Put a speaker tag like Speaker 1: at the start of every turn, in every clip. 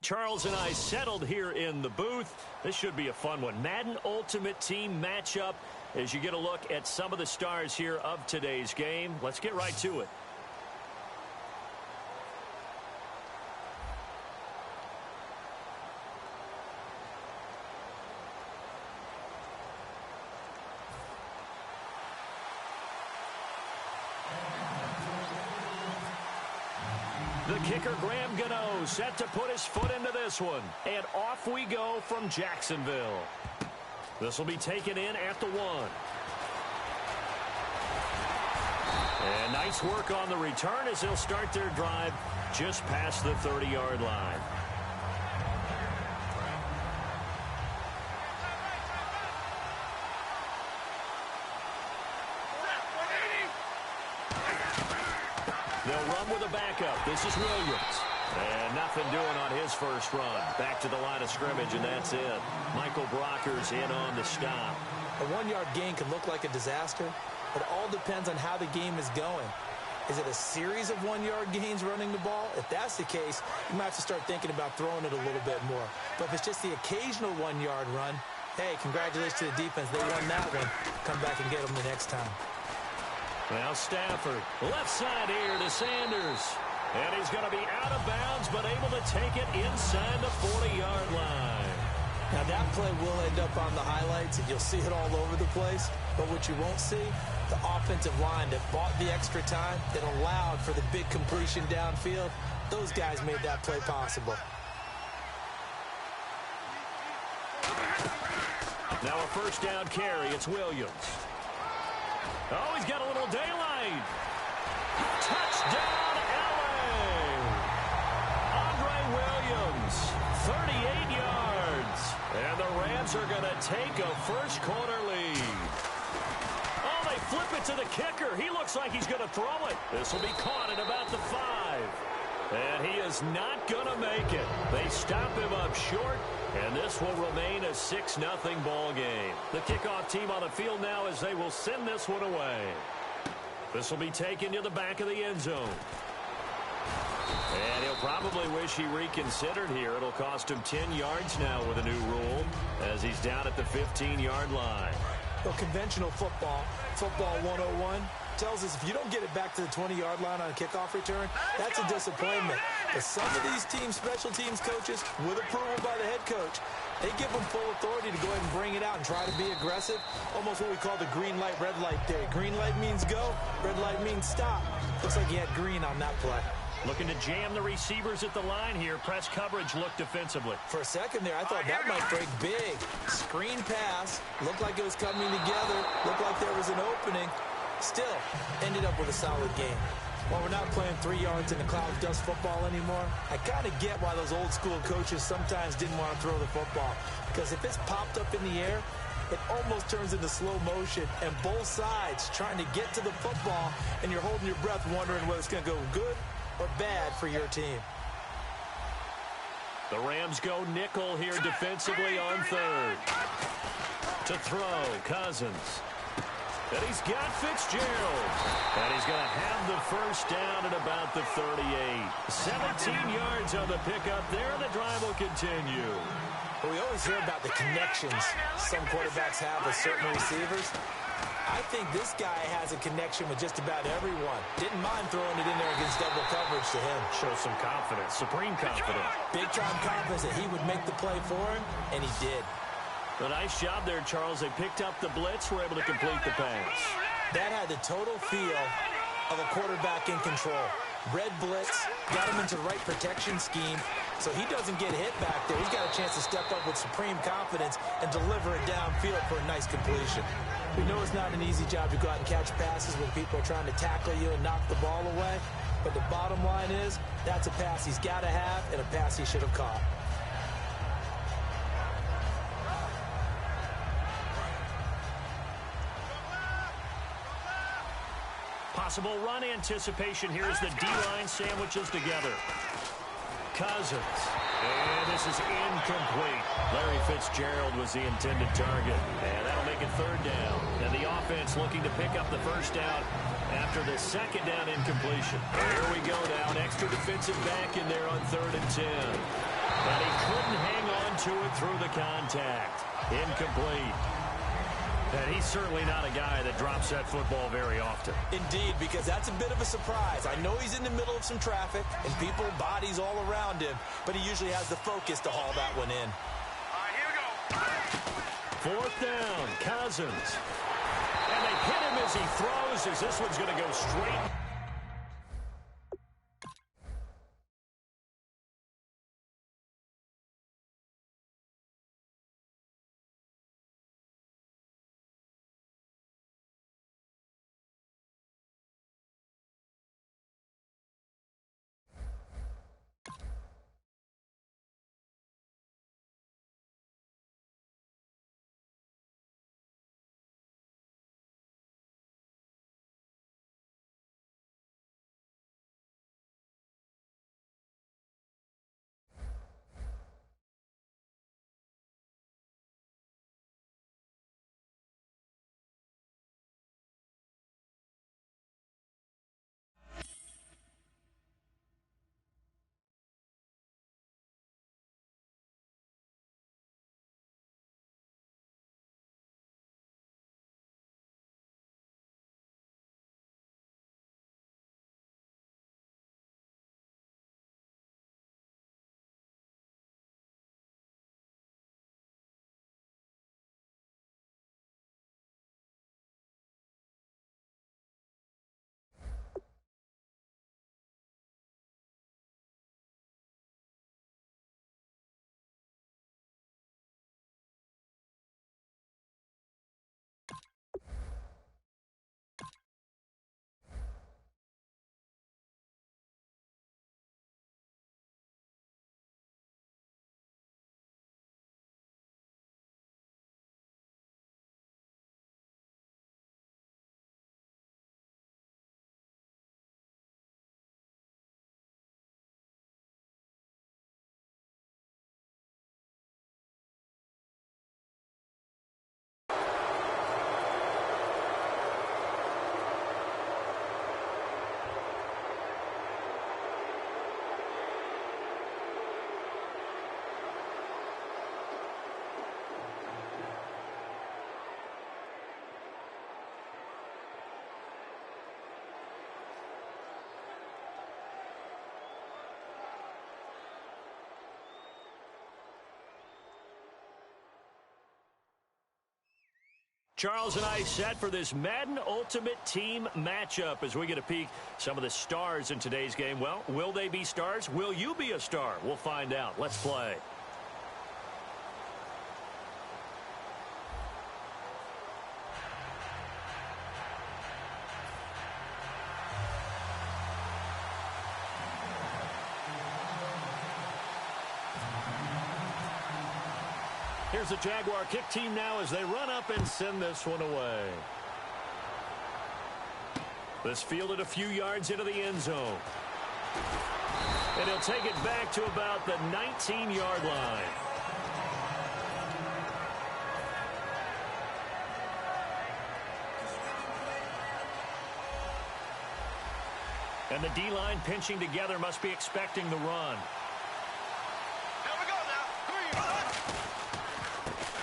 Speaker 1: Charles and I settled here in the booth. This should be a fun one. Madden Ultimate Team matchup as you get a look at some of the stars here of today's game. Let's get right to it. The kicker, Graham Gano, set to put his foot into this one. And off we go from Jacksonville. This will be taken in at the 1. And nice work on the return as they'll start their drive just past the 30-yard line. They'll run with a backup. This is Williams. And nothing doing on his first run. Back to the line of scrimmage, and that's it. Michael Brocker's in on the stop.
Speaker 2: A 1-yard gain can look like a disaster. It all depends on how the game is going. Is it a series of 1-yard gains running the ball? If that's the case, you might have to start thinking about throwing it a little bit more. But if it's just the occasional 1-yard run, hey, congratulations to the defense. They won that one. Come back and get them the next time.
Speaker 1: Now Stafford, left side here to Sanders. And he's going to be out of bounds, but able to take it inside the 40-yard line.
Speaker 2: Now that play will end up on the highlights, and you'll see it all over the place. But what you won't see, the offensive line that bought the extra time, that allowed for the big completion downfield, those guys made that play possible.
Speaker 1: Now a first down carry, it's Williams. Oh, he's got a little daylight. Touchdown, L.A. Andre Williams, 38 yards. And the Rams are going to take a first-quarter lead. Oh, they flip it to the kicker. He looks like he's going to throw it. This will be caught at about the 5. And he is not going to make it. They stop him up short. And this will remain a 6-0 ball game. The kickoff team on the field now as they will send this one away. This will be taken to the back of the end zone. And he'll probably wish he reconsidered here. It'll cost him 10 yards now with a new rule as he's down at the 15-yard line.
Speaker 2: Well, conventional football 101, tells us if you don't get it back to the 20-yard line on a kickoff return, that's a disappointment. But some of these teams, special teams coaches, with approval by the head coach, they give them full authority to go ahead and bring it out and try to be aggressive. Almost what we call the green light, red light theory. Green light means go, red light means stop. Looks like he had green on that play.
Speaker 1: Looking to jam the receivers at the line here. Press coverage looked defensively.
Speaker 2: For a second there, I thought that might break big. Screen pass. Looked like it was coming together. Looked like there was an opening. Still, ended up with a solid game. While we're not playing 3 yards in the cloud dust football anymore, I kind of get why those old school coaches sometimes didn't want to throw the football. Because if it's popped up in the air, it almost turns into slow motion, and both sides trying to get to the football, and you're holding your breath wondering whether it's going to go good or bad for your team.
Speaker 1: The Rams go nickel here defensively on third. To throw, Cousins. And he's got Fitzgerald. And he's going to have the first down at about the 38. 17 yards on the pickup there. The drive will continue.
Speaker 2: Well, we always hear about the connections some quarterbacks have with certain receivers. I think this guy has a connection with just about everyone. Didn't mind throwing it in there against double coverage to him.
Speaker 1: Show some confidence, supreme confidence.
Speaker 2: Big-time confidence that he would make the play for him, and he did.
Speaker 1: A nice job there, Charles. They picked up the blitz, were able to complete the pass.
Speaker 2: That had the total feel of a quarterback in control. Red blitz, got him into the right protection scheme, so he doesn't get hit back there. He's got a chance to step up with supreme confidence and deliver it downfield for a nice completion. We know it's not an easy job to go out and catch passes when people are trying to tackle you and knock the ball away, but the bottom line is that's a pass he's got to have and a pass he should have caught.
Speaker 1: Possible run anticipation here as the D-line sandwiches together. Cousins. And this is incomplete. Larry Fitzgerald was the intended target. And that'll make it third down. And the offense looking to pick up the first down after the second down incompletion. Here we go now. An extra defensive back in there on 3rd and 10. And through the contact. Incomplete. And he's certainly not a guy that drops that football very often.
Speaker 2: Indeed, because that's a bit of a surprise. I know he's in the middle of some traffic and people, bodies all around him, but he usually has the focus to haul that one in.
Speaker 3: All right, here we go.
Speaker 1: Fourth down, Cousins. And they hit him as he throws, as this one's going to go straight. Charles and I set for this Madden Ultimate Team matchup as we get a peek some of the stars in today's game. Well, will they be stars? Will you be a star? We'll find out. Let's play. Here's the Jaguar kick team now as they run up and send this one away. This fielded a few yards into the end zone. And he'll take it back to about the 19-yard line. And the D-line pinching together must be expecting the run.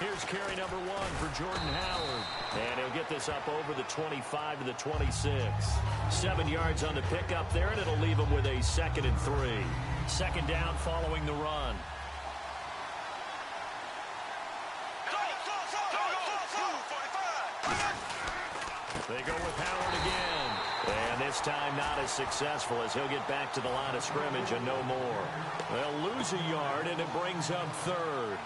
Speaker 1: Here's carry number 1 for Jordan Howard. And he'll get this up over the 25 to the 26. 7 yards on the pickup there, and it'll leave him with a 2nd and 3. Second down following the run. They go with Howard again. And this time not as successful as he'll get back to the line of scrimmage and no more. They'll lose a yard, and it brings up 3rd.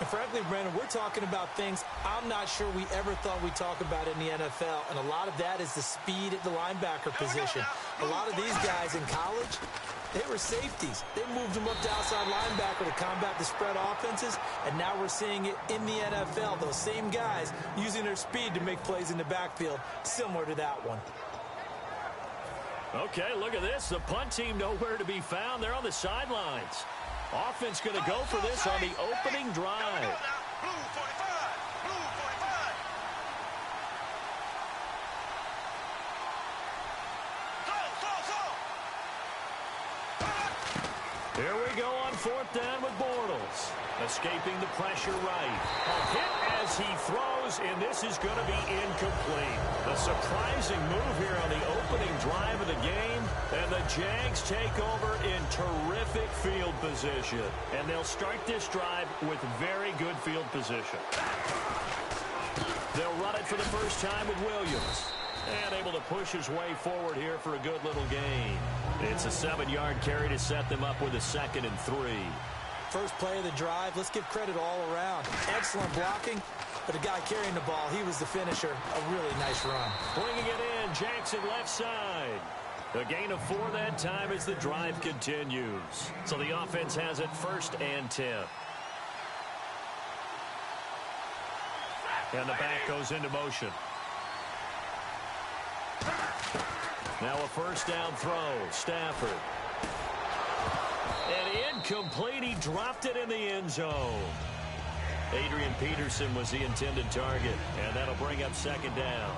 Speaker 2: And frankly, Brandon, we're talking about things I'm not sure we ever thought we'd talk about in the NFL, and a lot of that is the speed at the linebacker position. A lot of these guys in college, they were safeties. They moved them up to outside linebacker to combat the spread offenses, and now we're seeing it in the NFL. Those same guys using their speed to make plays in the backfield, similar to that one.
Speaker 1: Okay, look at this. The punt team nowhere to be found. They're on the sidelines. Offense going to go for this on the opening drive. Here we go on 4th down with Bortles. A Escaping the pressure right. A hit as he throws, and this is going to be incomplete. A surprising move here on the opening drive of the game, and the Jags take over in terrific field position. And they'll start this drive with very good field position. They'll run it for the first time with Williams. And able to push his way forward here for a good little gain. It's a 7-yard carry to set them up with a 2nd and 3.
Speaker 2: First play of the drive, let's give credit all around. Excellent blocking, but the guy carrying the ball, he was the finisher. A really nice run.
Speaker 1: Bringing it in, Jackson left side. A gain of 4 that time as the drive continues. So the offense has it 1st and 10. And the back goes into motion. Now a first down throw. Stafford. And incomplete. He dropped it in the end zone. Adrian Peterson was the intended target. And that'll bring up 2nd down.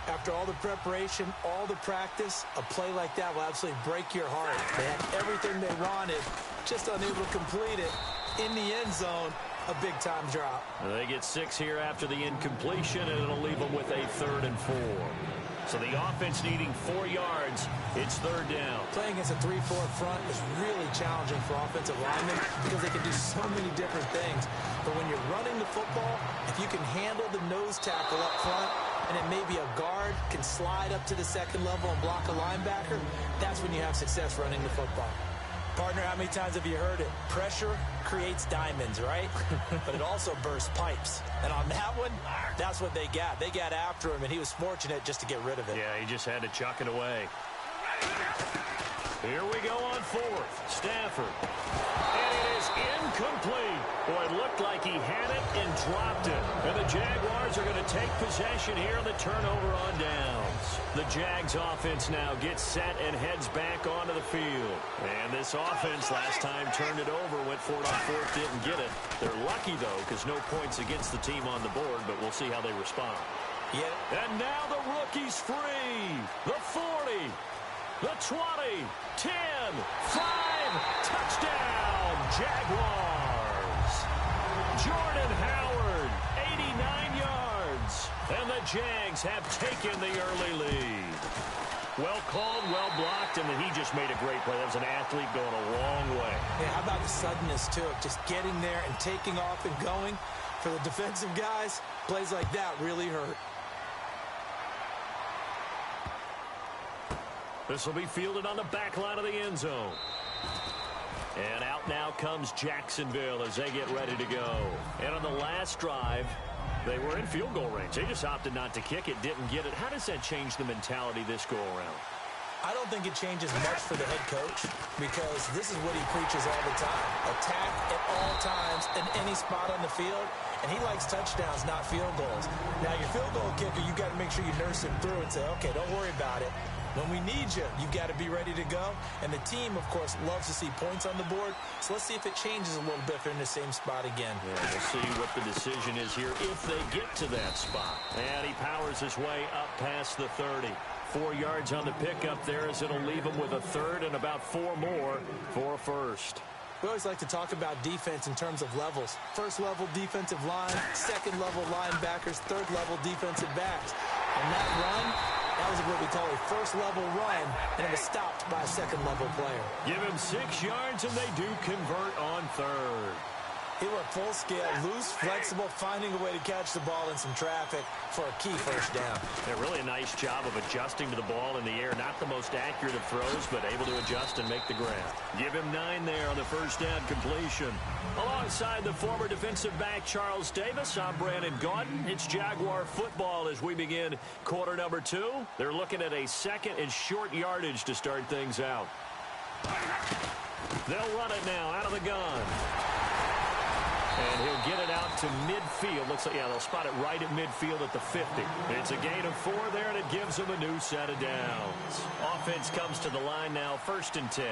Speaker 2: After all the preparation, all the practice, a play like that will absolutely break your heart. They had everything they wanted, just unable to complete it. In the end zone, a big-time drop.
Speaker 1: They get 6 here after the incompletion, and it'll leave them with a 3rd and 4. So the offense needing 4 yards. It's 3rd down.
Speaker 2: Playing against a 3-4 front is really challenging for offensive linemen because they can do so many different things. But when you're running the football, if you can handle the nose tackle up front, and then maybe a guard can slide up to the 2nd level and block a linebacker, that's when you have success running the football. Partner, how many times have you heard it? Pressure creates diamonds, right? But it also bursts pipes. And on that one, that's what they got. They got after him, and he was fortunate just to get rid of it.
Speaker 1: Yeah, he just had to chuck it away. Here we go on 4th. Stafford. And it is incomplete. Boy, it looked like he had it and dropped it. And the Jaguars are going to take possession here on the turnover on downs. The Jags offense now gets set and heads back onto the field. And this offense last time turned it over, went for it on 4th, didn't get it. They're lucky, though, because no points against the team on the board, but we'll see how they respond.
Speaker 2: Yeah.
Speaker 1: And now the rookie's free. The 40. The 20, 10, 5, touchdown, Jaguars. Jordan Howard, 89 yards. And the Jags have taken the early lead. Well called, well blocked, and then he just made a great play. That was an athlete going a long way.
Speaker 2: Yeah, how about the suddenness to it? Just getting there and taking off and going. For the defensive guys, plays like that really hurt.
Speaker 1: This will be fielded on the back line of the end zone. And out now comes Jacksonville as they get ready to go. And on the last drive, they were in field goal range. They just opted not to kick it, didn't get it. How does that change the mentality this go around?
Speaker 2: I don't think it changes much for the head coach because this is what he preaches all the time. Attack at all times in any spot on the field. And he likes touchdowns, not field goals. Now, your field goal kicker, you got to make sure you nurse him through and say, okay, don't worry about it. When we need you, you've got to be ready to go. And the team, of course, loves to see points on the board. So let's see if it changes a little bit if they're in the same spot again.
Speaker 1: Yeah, we'll see what the decision is here if they get to that spot. And he powers his way up past the 30. 4 yards on the pickup there as it'll leave him with a 3rd and about 4 more for a 1st.
Speaker 2: We always like to talk about defense in terms of levels. 1st level defensive line, 2nd level linebackers, 3rd level defensive backs. On that run, that was what we call a 1st level run, and it was stopped by a 2nd level player.
Speaker 1: Give him 6 yards, and they do convert on 3rd.
Speaker 2: He went full scale, loose, flexible, finding a way to catch the ball in some traffic for a key 1st down.
Speaker 1: Yeah, really a nice job of adjusting to the ball in the air. Not the most accurate of throws, but able to adjust and make the grab. Give him 9 there on the 1st down completion. Alongside the former defensive back Charles Davis, I'm Brandon Gaudin. It's Jaguar football as we begin quarter number 2. They're looking at a 2nd and short yardage to start things out. They'll run it now out of the gun. And he'll get it out to midfield. Looks like, yeah, they'll spot it right at midfield at the 50. It's a gain of 4 there, and it gives them a new set of downs. Offense comes to the line now, 1st and 10.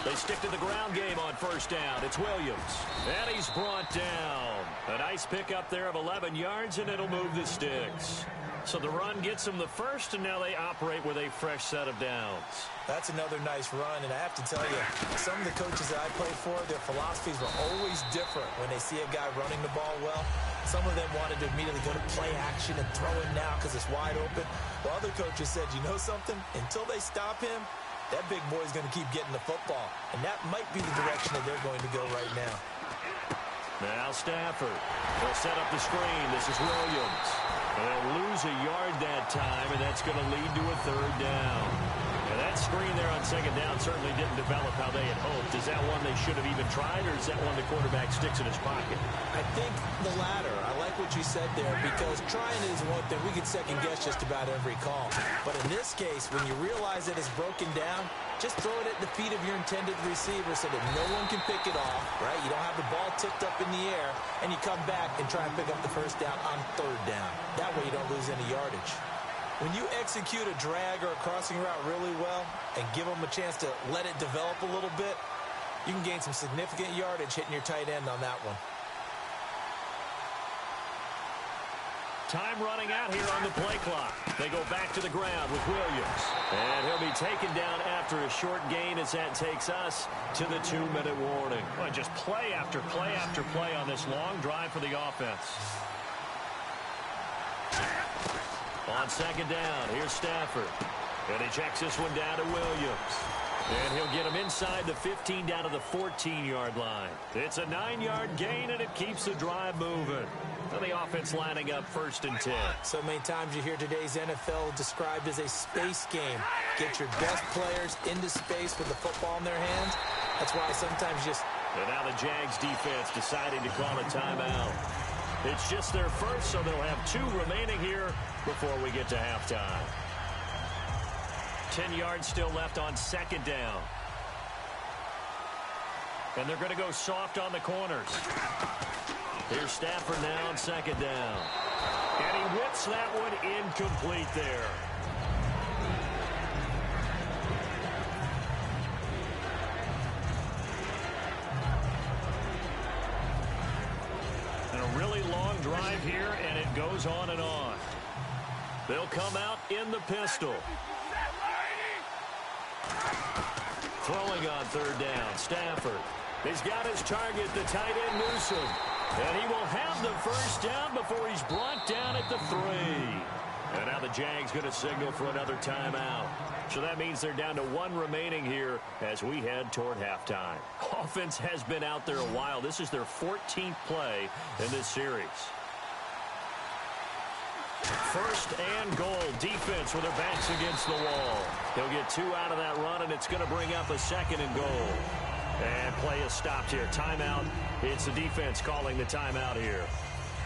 Speaker 1: They stick to the ground game on first down. It's Williams. And he's brought down. A nice pickup there of 11 yards, and it'll move the sticks. So the run gets them the first, and now they operate with a fresh set of downs.
Speaker 2: That's another nice run, and I have to tell you, some of the coaches that I played for, their philosophies were always different when they see a guy running the ball well. Some of them wanted to immediately go to play action and throw it now because it's wide open. While other coaches said, you know something? Until they stop him, that big boy's going to keep getting the football. And that might be the direction that they're going to go right now.
Speaker 1: Now Stafford. They'll set up the screen. This is Williams. And they'll lose a yard that time, and that's going to lead to a third down. And that screen there on second down certainly didn't develop how they had hoped. Is that one they should have even tried, or is that one the quarterback sticks in his pocket?
Speaker 2: I think the latter. I like what you said there, because trying is one thing. We could second guess just about every call. But in this case, when you realize that it's broken down, just throw it at the feet of your intended receiver so that no one can pick it off, right? You don't have the ball tipped up in the air, and you come back and try and pick up the first down on third down. That way you don't lose any yardage. When you execute a drag or a crossing route really well and give them a chance to let it develop a little bit, you can gain some significant yardage hitting your tight end on that one.
Speaker 1: Time running out here on the play clock. They go back to the ground with Williams. And he'll be taken down after a short gain as that takes us to the 2-minute warning. Well, just play after play after play on this long drive for the offense. On second down, here's Stafford. And he checks this one down to Williams. And he'll get him inside the 15 down to the 14-yard line. It's a 9-yard gain, and it keeps the drive moving. So the offense lining up 1st and 10.
Speaker 2: So many times you hear today's NFL described as a space game. Get your best players into space with the football in their hands. That's why sometimes just...
Speaker 1: And now the Jags defense deciding to call a timeout. It's just their first, so they'll have 2 remaining here before we get to halftime. 10 yards still left on second down. And they're going to go soft on the corners. Here's Stafford now on second down. And he whips that one incomplete there. And a really long drive here, and it goes on and on. They'll come out in the pistol. Throwing on third down, Stafford. He's got his target, the tight end Newsom. And he will have the first down before he's brought down at the 3. And now the Jags going to signal for another timeout. So that means they're down to 1 remaining here as we head toward halftime. Offense has been out there a while. This is their 14th play in this series. First and goal. Defense with their backs against the wall. They'll get 2 out of that run, and it's going to bring up a 2nd and goal. And play is stopped here. Timeout. It's the defense calling the timeout here.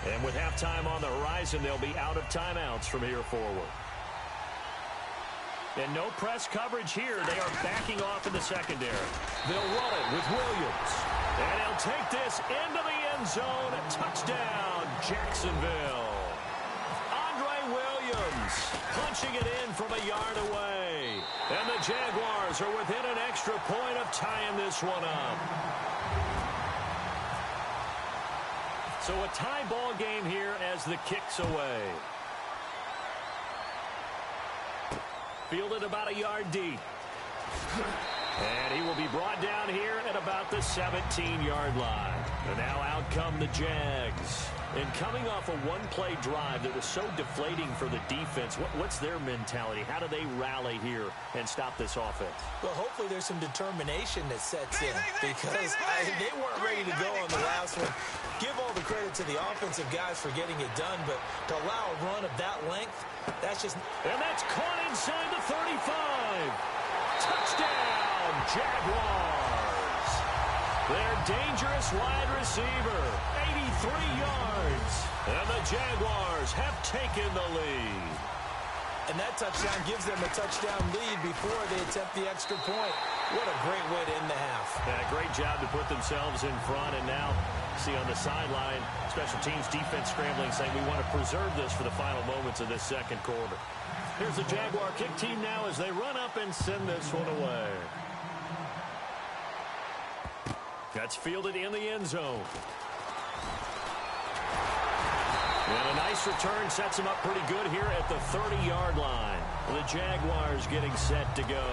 Speaker 1: And with halftime on the horizon, they'll be out of timeouts from here forward. And no press coverage here. They are backing off in the secondary. They'll run it with Williams. And he'll take this into the end zone. Touchdown, Jacksonville. Williams punching it in from a yard away. And the Jaguars are within an extra point of tying this one up. So a tie ball game here as the kick's away. Fielded about a yard deep. And he will be brought down here at about the 17-yard line. And now out come the Jags. And coming off a one-play drive that was so deflating for the defense, what's their mentality? How do they rally here and stop this offense?
Speaker 2: Well, hopefully there's some determination that sets in, because they weren't ready to go on the last one. Give all the credit to the offensive guys for getting it done, but to allow a run of that length, that's just...
Speaker 1: And that's caught inside the 35. Touchdown, Jaguars. Their dangerous wide receiver, 83 yards. And the Jaguars have taken the lead.
Speaker 2: And that touchdown gives them a touchdown lead before they attempt the extra point. What a great way to end the half.
Speaker 1: Yeah, great job to put themselves in front. And now, see on the sideline, special teams defense scrambling, saying we want to preserve this for the final moments of this second quarter. Here's the Jaguar kick team now as they run up and send this one away. That's fielded in the end zone. And a nice return sets him up pretty good here at the 30-yard line. The Jaguars getting set to go.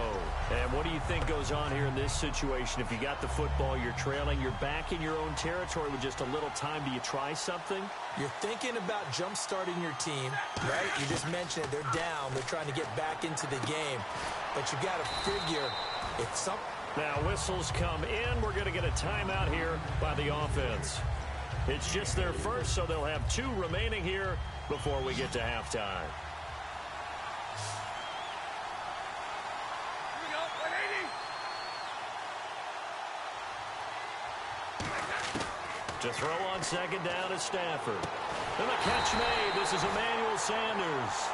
Speaker 1: And what do you think goes on here in this situation? If you got the football, you're trailing, you're back in your own territory with just a little time. Do you try something?
Speaker 2: You're thinking about jump-starting your team, right? You just mentioned it. They're down. They're trying to get back into the game. But you got to figure if some...
Speaker 1: Now whistles come in. We're going to get a timeout here by the offense. It's just their first, so they'll have 2 remaining here before we get to halftime.
Speaker 3: Here we go, 180.
Speaker 1: To throw on second down is Stafford. And the catch made. This is Emmanuel Sanders.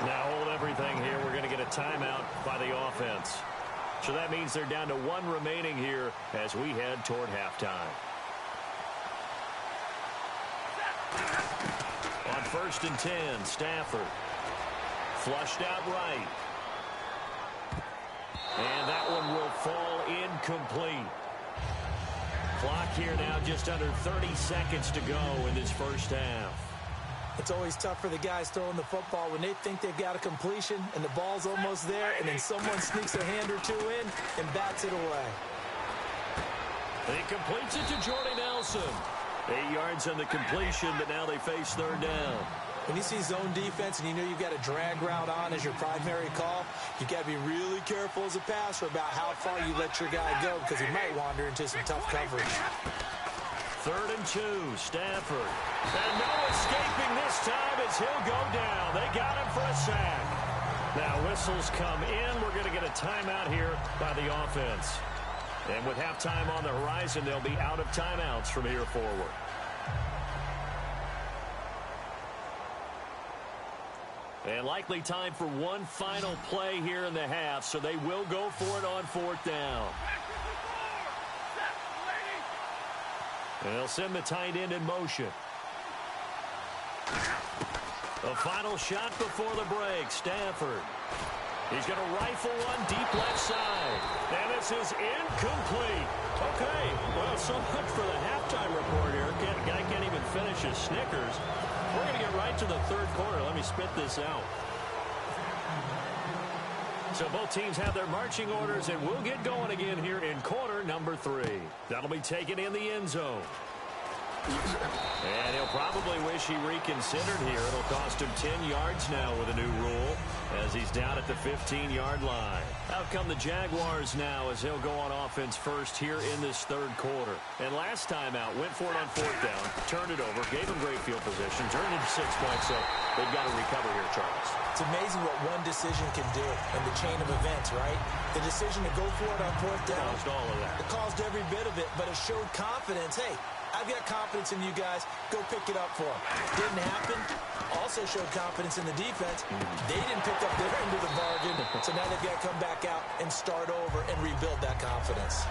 Speaker 1: Now hold everything here. We're going to get a timeout by the offense. So that means they're down to 1 remaining here as we head toward halftime. On 1st and 10, Stafford. Flushed out right. And that one will fall incomplete. Clock here now just under 30 seconds to go in this first half.
Speaker 2: It's always tough for the guys throwing the football when they think they've got a completion and the ball's almost there, and then someone sneaks a hand or 2 in and bats it away.
Speaker 1: He completes it to Jordy Nelson. 8 yards on the completion, but now they face 3rd down.
Speaker 2: When you see zone defense and you know you've got a drag route on as your primary call, you've got to be really careful as a passer about how far you let your guy go because he might wander into some tough coverage.
Speaker 1: 3rd and 2, Stafford. And no escaping this time as he'll go down. They got him for a sack. Now whistles come in. We're going to get a timeout here by the offense. And with halftime on the horizon, they'll be out of timeouts from here forward. And likely time for one final play here in the half, so they will go for it on 4th down. And they'll send the tight end in motion. A final shot before the break. Stafford. He's going to rifle one deep left side. And this is incomplete. Okay, well, so much for the halftime report here. Guy can't even finish his Snickers. We're going to get right to the 3rd quarter. Let me spit this out. So both teams have their marching orders, and we'll get going again here in quarter number 3. That'll be taken in the end zone. And he'll probably wish he reconsidered here. It'll cost him 10 yards now with a new rule as he's down at the 15-yard line. Out come the Jaguars now as he'll go on offense first here in this 3rd quarter. And last time out, went for it on 4th down, turned it over, gave him great field position, turned into 6 points, so they've got to recover here, Charles.
Speaker 2: It's amazing what one decision can do in the chain of events, right? The decision to go for it on 4th down.
Speaker 1: Caused all of that.
Speaker 2: It caused every bit of it, but it showed confidence. Hey, I've got confidence in you guys. Go pick it up for them. Didn't happen. Also showed confidence in the defense. They didn't pick up their end of the bargain, so now they've got to come back out and start over and rebuild that confidence.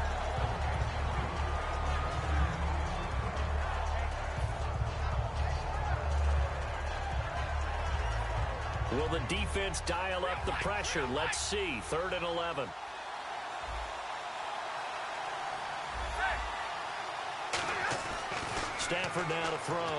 Speaker 1: Will the defense dial up the pressure? Let's see. 3rd and 11. Stafford now to throw.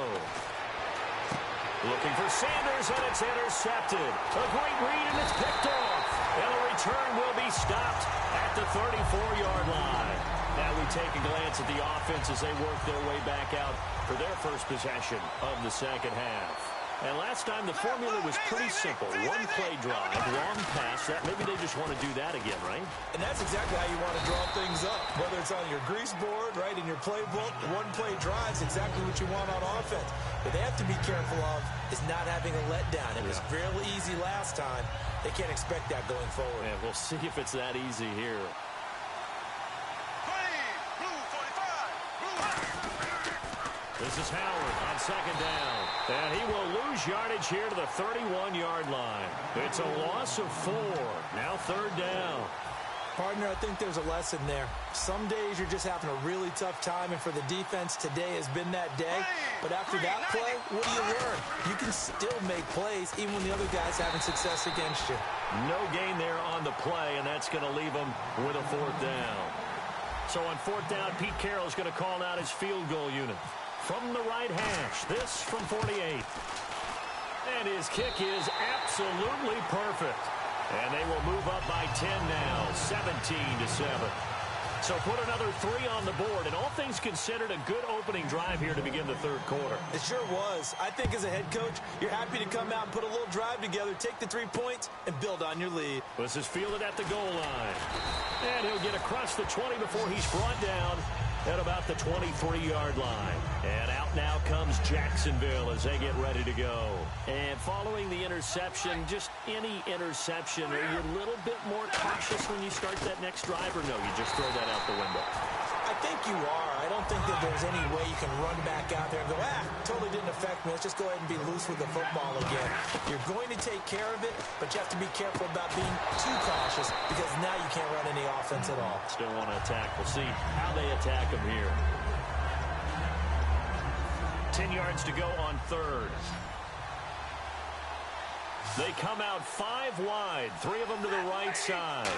Speaker 1: Looking for Sanders, and it's intercepted. A great read, and it's picked off. And the return will be stopped at the 34-yard line. Now we take a glance at the offense as they work their way back out for their first possession of the 2nd half. And last time the formula was pretty simple. One play drive, long pass. That maybe they just want to do that again, right?
Speaker 2: And that's exactly how you want to draw things up. Whether it's on your grease board, right, in your playbook, one play drive's exactly what you want on offense. What they have to be careful of is not having a letdown. It was fairly easy last time. They can't expect that going forward.
Speaker 1: And we'll see if it's that easy here. This is Howard on 2nd down. And he will lose yardage here to the 31-yard line. It's a loss of 4. Now 3rd down.
Speaker 2: Partner, I think there's a lesson there. Some days you're just having a really tough time, and for the defense, today has been that day. But after that play, what do you learn? You can still make plays even when the other guy's having success against you.
Speaker 1: No gain there on the play, and that's going to leave them with a 4th down. So on fourth down, Pete Carroll's going to call out his field goal unit. From the right hash, this from 48. And his kick is absolutely perfect. And they will move up by 10 now, 17-7. So put another 3 on the board, and all things considered, a good opening drive here to begin the third quarter.
Speaker 2: It sure was. I think as a head coach, you're happy to come out and put a little drive together, take the 3 points, and build on your lead.
Speaker 1: This is fielded at the goal line. And he'll get across the 20 before he's brought down at about the 23-yard line. And out now comes Jacksonville as they get ready to go. And following the interception, just any interception, are you a little bit more cautious when you start that next drive, or no, you just throw that out the window?
Speaker 2: I think you are. I don't think that there's any way you can run back out there and go, totally didn't affect me. Let's just go ahead and be loose with the football again. You're going to take care of it, but you have to be careful about being too cautious because now you can't run any offense at all.
Speaker 1: Still want to attack. We'll see how they attack him here. 10 yards to go on third. They come out 5 wide, 3 of them to the right side.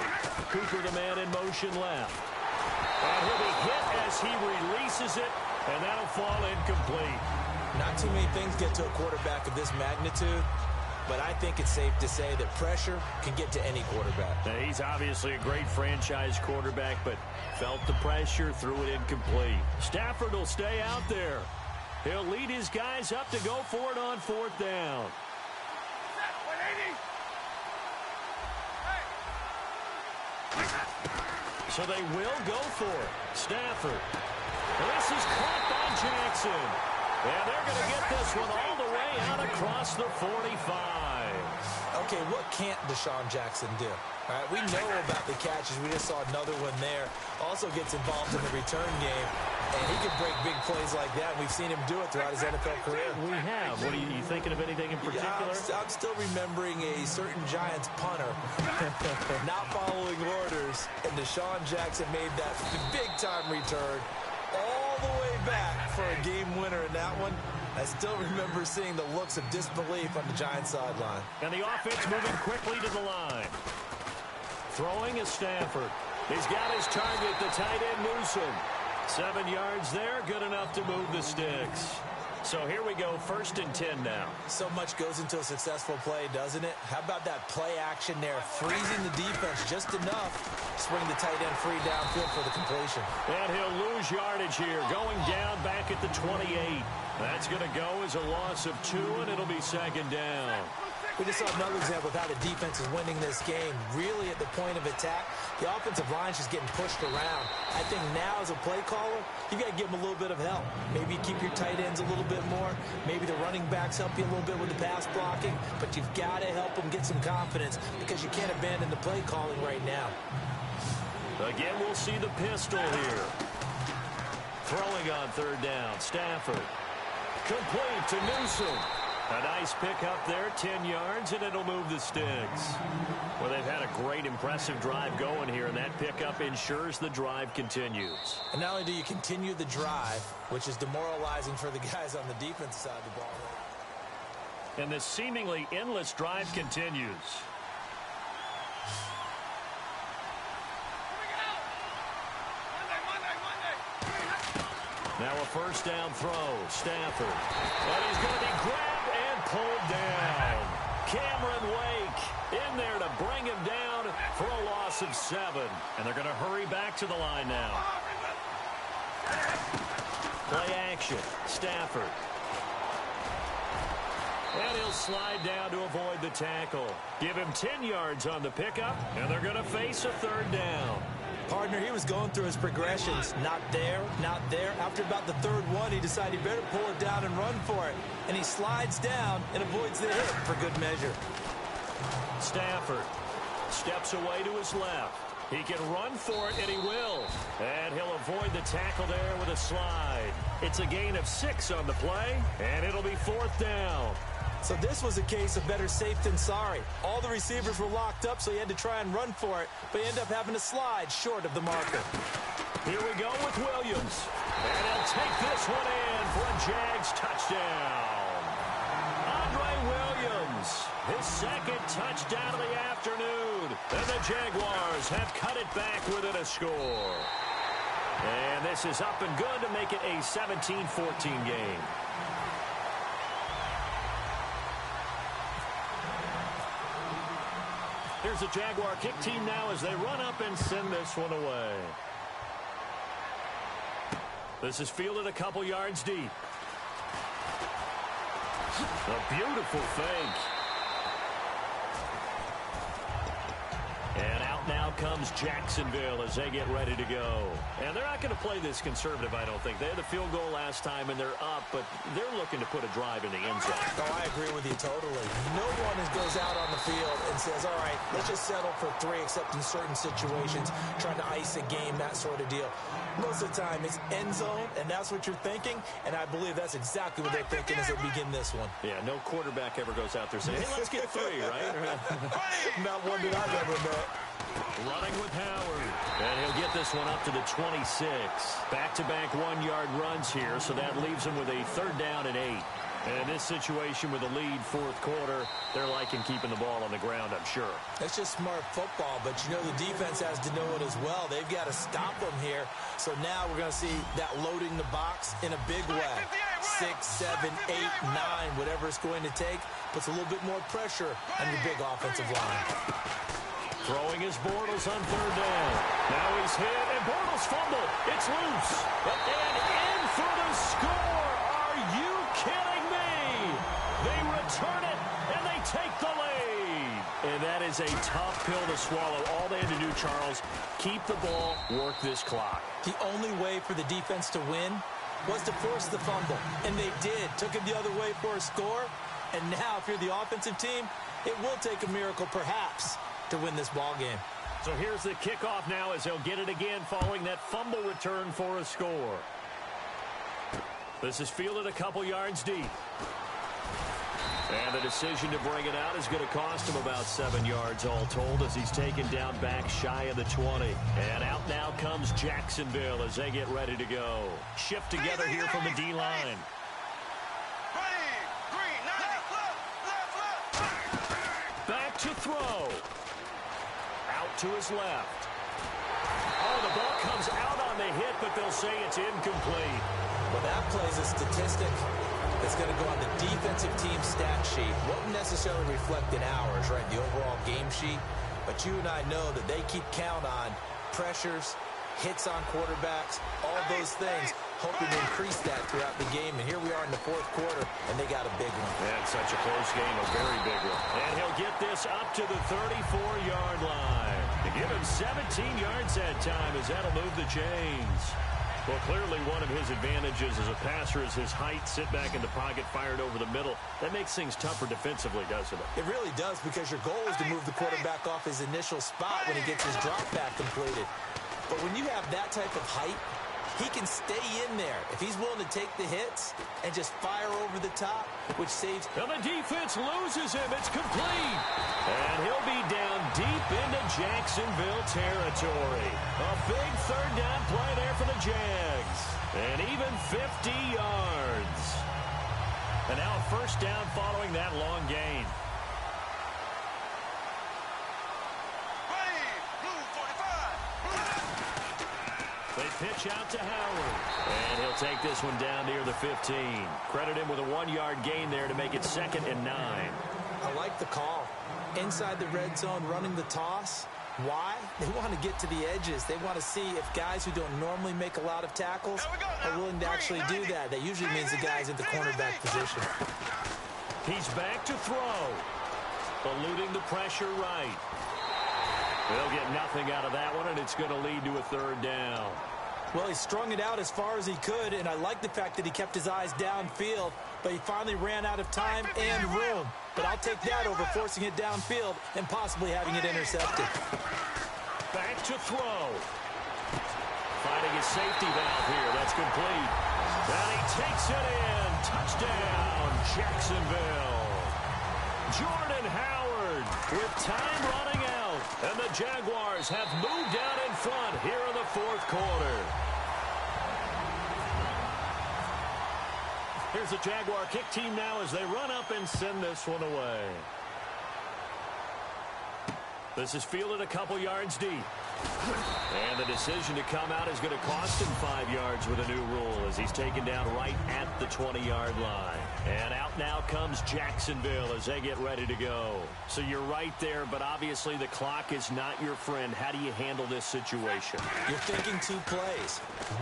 Speaker 1: Cooper, the man in motion left. And he'll be hit as he releases it, and that'll fall incomplete.
Speaker 2: Not too many things get to a quarterback of this magnitude, but I think it's safe to say that pressure can get to any quarterback.
Speaker 1: Now, he's obviously a great franchise quarterback, but felt the pressure, threw it incomplete. Stafford will stay out there. He'll lead his guys up to go for it on fourth down. So they will go for it. Stafford. This is caught by Jackson. And they're going to get this one all the way out across the 45.
Speaker 2: Okay, what can't Deshaun Jackson do? All right, we know about the catches. We just saw another one there. Also gets involved in the return game. And he can break big plays like that. We've seen him do it throughout his NFL career.
Speaker 1: We have. What are you thinking of anything in particular?
Speaker 2: I'm still remembering a certain Giants punter not following orders. And Deshaun Jackson made that big-time return all the way back for a game winner in that one. I still remember seeing the looks of disbelief on the Giants sideline.
Speaker 1: And the offense moving quickly to the line. Throwing is Stafford. He's got his target, the tight end Newsom. 7 yards there, good enough to move the sticks. So here we go, 1st and 10 now.
Speaker 2: So much goes into a successful play, doesn't it? How about that play action there, freezing the defense just enough, swing the tight end free downfield for the completion.
Speaker 1: And he'll lose yardage here, going down back at the 28. That's going to go as a loss of 2, and it'll be 2nd down.
Speaker 2: We just saw another example of how the defense is winning this game. Really at the point of attack, the offensive line's just getting pushed around. I think now as a play caller, you got to give them a little bit of help. Maybe you keep your tight ends a little bit more. Maybe the running backs help you a little bit with the pass blocking. But you've got to help them get some confidence because you can't abandon the play calling right now.
Speaker 1: Again, we'll see the pistol here. Throwing on 3rd down, Stafford. Complete to Newsom. A nice pick up there, 10 yards, and it'll move the sticks. Well, they've had a great, impressive drive going here, and that pickup ensures the drive continues.
Speaker 2: And not only do you continue the drive, which is demoralizing for the guys on the defensive side of the ball.
Speaker 1: And this seemingly endless drive continues. Now a 1st down throw, Stafford. And he's going to be grabbed and pulled down. Cameron Wake in there to bring him down for a loss of 7. And they're going to hurry back to the line now. Play action, Stafford. And he'll slide down to avoid the tackle. Give him 10 yards on the pickup, and they're going to face a 3rd down.
Speaker 2: Partner, he was going through his progressions. Not there, not there. After about the 3rd one, he decided he better pull it down and run for it. And he slides down and avoids the hit for good measure.
Speaker 1: Stafford steps away to his left. He can run for it, and he will. And he'll avoid the tackle there with a slide. It's a gain of 6 on the play, and it'll be 4th down.
Speaker 2: So this was a case of better safe than sorry. All the receivers were locked up, so he had to try and run for it, but he ended up having to slide short of the marker.
Speaker 1: Here we go with Williams. And he'll take this one in for a Jags touchdown. Andre Williams, his 2nd touchdown of the afternoon. 2 afternoon. And the Jaguars have cut it back within a score. And this is up and good to make it a 17-14 game. Here's the Jaguar kick team now as they run up and send this one away. This is fielded a couple yards deep. A beautiful fake. And out now comes Jacksonville as they get ready to go. And they're not going to play this conservative, I don't think. They had the field goal last time, and they're up, but they're looking to put a drive in the end zone.
Speaker 2: Oh, I agree with you totally. No one goes out on the field and says, all right, let's just settle for 3, except in certain situations, trying to ice a game, that sort of deal. Most of the time, it's end zone, and that's what you're thinking, and I believe that's exactly what they're thinking as they begin this one.
Speaker 1: Yeah, no quarterback ever goes out there saying, hey, let's get 3, right?
Speaker 2: Not one that I've ever met.
Speaker 1: Running with Howard. And he'll get this one up to the 26. Back-to-back 1-yard runs here, so that leaves him with a 3rd down and 8. And in this situation with a lead 4th quarter, they're liking keeping the ball on the ground, I'm sure.
Speaker 2: It's just smart football, but you know the defense has to know it as well. They've got to stop them here. So now we're going to see that loading the box in a big way. 6, 7, 8, 9, whatever it's going to take, puts a little bit more pressure on your big offensive line.
Speaker 1: Throwing his Bortles on 3rd down. Now he's hit, and Bortles fumbled. It's loose. And in for the score. Are you kidding me? They return it, and they take the lead. And that is a tough pill to swallow. All they had to do, Charles, keep the ball, work this clock.
Speaker 2: The only way for the defense to win was to force the fumble. And they did. Took it the other way for a score. And now, if you're the offensive team, it will take a miracle, perhaps, to win this ball game.
Speaker 1: So here's the kickoff now as they'll get it again following that fumble return for a score. This is fielded a couple yards deep. And the decision to bring it out is going to cost him about 7 yards all told as he's taken down back shy of the 20. And out now comes Jacksonville as they get ready to go. Shift together here from the D-line. Back to throw. Out to his left. Oh, the ball comes out on the hit, but they'll say it's incomplete.
Speaker 2: Well, that plays a statistic that's going to go on the defensive team stat sheet. Won't necessarily reflect in ours, right, the overall game sheet. But you and I know that they keep count on pressures, hits on quarterbacks, all those things, hoping to increase that throughout the game. And here we are in the 4th quarter, and they got a big one.
Speaker 1: That's such a close game, a very big one. And he'll get this up to the 34-yard line. To give him 17 yards that time as that'll move the chains. Well, clearly one of his advantages as a passer is his height, sit back in the pocket, fired over the middle. That makes things tougher defensively, doesn't it?
Speaker 2: It really does, because your goal is to move the quarterback off his initial spot when he gets his drop back completed. But when you have that type of height, he can stay in there if he's willing to take the hits and just fire over the top, which saves.
Speaker 1: And the defense loses him. It's complete. And he'll be down deep into Jacksonville territory. A big 3rd down play there for the Jags. And even 50 yards. And now a 1st down following that long gain. They pitch out to Howard. And he'll take this one down near the 15. Credit him with a 1-yard gain there to make it 2nd and 9.
Speaker 2: I like the call. Inside the red zone, running the toss. Why? They want to get to the edges. They want to see if guys who don't normally make a lot of tackles are willing to actually do that. That usually means the guy's in the cornerback position.
Speaker 1: He's back to throw. Eluding the pressure right. They'll get nothing out of that one, and it's going to lead to a 3rd down.
Speaker 2: Well, he strung it out as far as he could, and I like the fact that he kept his eyes downfield, but he finally ran out of time and room. But I'll take that over forcing it downfield and possibly having it intercepted.
Speaker 1: Back to throw. Finding his safety valve here. That's complete. And he takes it in. Touchdown, Jacksonville. Jordan Howard with time running out. And the Jaguars have moved out in front here in the 4th quarter. Here's the Jaguar kick team now as they run up and send this one away. This is fielded a couple yards deep. And the decision to come out is going to cost him 5 yards with a new rule as he's taken down right at the 20-yard line. And out now comes Jacksonville as they get ready to go. So you're right there, but obviously the clock is not your friend. How do you handle this situation?
Speaker 2: You're thinking 2 plays.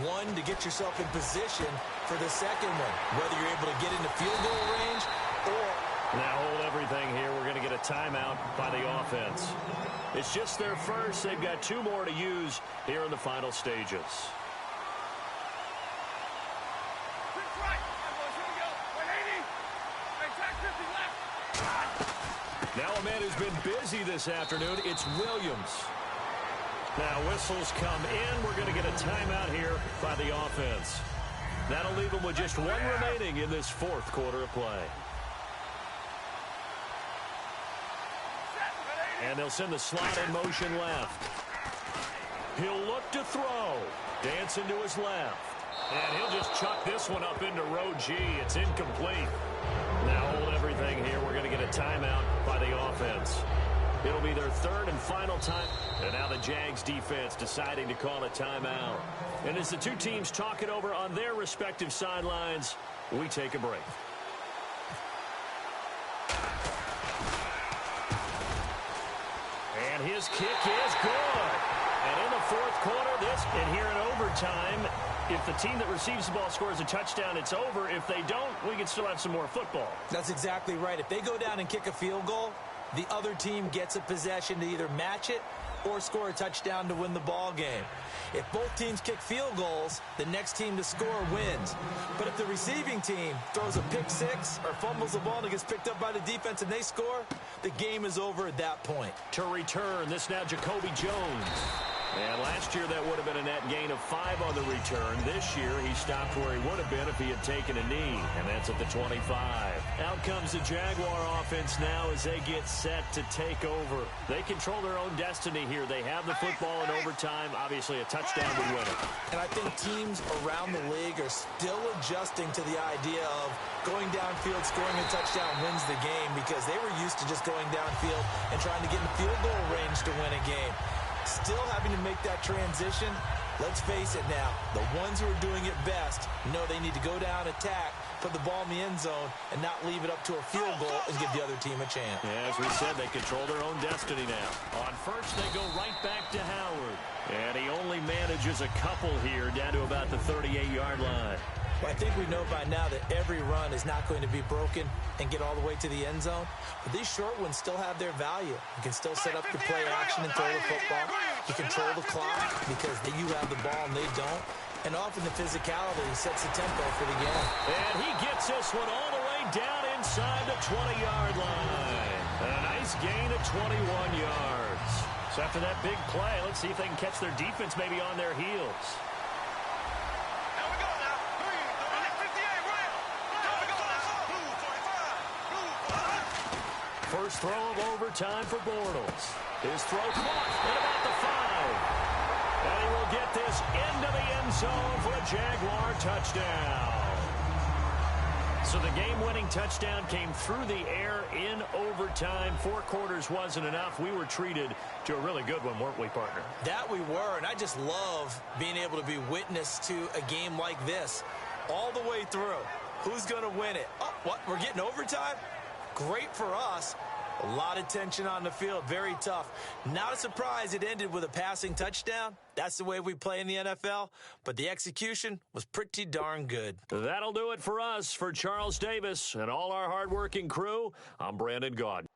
Speaker 2: One, to get yourself in position for the second one, whether you're able to get into field goal range or...
Speaker 1: Now hold everything here. We're going to get a timeout by the offense. It's just their first. They've got 2 more to use here in the final stages. Now a man who's been busy this afternoon, it's Williams. Now whistles come in. We're going to get a timeout here by the offense. That'll leave them with just 1 remaining in this 4th quarter of play. And they'll send the slot in motion left. He'll look to throw. Dancing to his left. And he'll just chuck this one up into row G. It's incomplete. Now hold everything here. We're going to get a timeout by the offense. It'll be their 3rd and final time. And now the Jags defense deciding to call a timeout. And as the 2 teams talk it over on their respective sidelines, we take a break. And his kick is good. And in the 4th quarter, and here in overtime, if the team that receives the ball scores a touchdown, it's over. If they don't, we can still have some more football.
Speaker 2: That's exactly right. If they go down and kick a field goal, the other team gets a possession to either match it or score a touchdown to win the ball game. If both teams kick field goals, the next team to score wins. But if the receiving team throws a pick 6 or fumbles the ball and it gets picked up by the defense and they score, the game is over at that point.
Speaker 1: To return, this now Jacoby Jones. And last year that would have been a net gain of 5 on the return. This year he stopped where he would have been if he had taken a knee, and that's at the 25. Out comes the Jaguar offense now as they get set to take over. They control their own destiny here. They have the football in overtime. Obviously a touchdown would win it.
Speaker 2: And I think teams around the league are still adjusting to the idea of going downfield, scoring a touchdown wins the game, because they were used to just going downfield and trying to get in field goal range to win a game. Still having to make that transition. Let's face it now, the ones who are doing it best know they need to go down, attack, put the ball in the end zone, and not leave it up to a field goal and give the other team a chance.
Speaker 1: Yeah, as we said, they control their own destiny now. On first, they go right back to Howard. And he only manages a couple here down to about the 38-yard line.
Speaker 2: Well, I think we know by now that every run is not going to be broken and get all the way to the end zone. But these short ones still have their value. You can still set up your play action and throw the football. You control the clock because you have the ball and they don't. And often the physicality sets the tempo for the game.
Speaker 1: And he gets this one all the way down inside the 20-yard line. A nice gain of 21 yards. So after that big play, let's see if they can catch their defense maybe on their heels. First throw of overtime for Bortles. His throw caught at about the 5. And he will get this into the end zone for a Jaguar touchdown. So the game-winning touchdown came through the air in overtime. 4 quarters wasn't enough. We were treated to a really good one, weren't we, partner?
Speaker 2: That we were, and I just love being able to be witness to a game like this all the way through. Who's going to win it? Oh, what? We're getting overtime? Great for us. A lot of tension on the field. Very tough. Not a surprise it ended with a passing touchdown. That's the way we play in the NFL. But the execution was pretty darn good.
Speaker 1: That'll do it for us. For Charles Davis and all our hardworking crew, I'm Brandon Gaudin.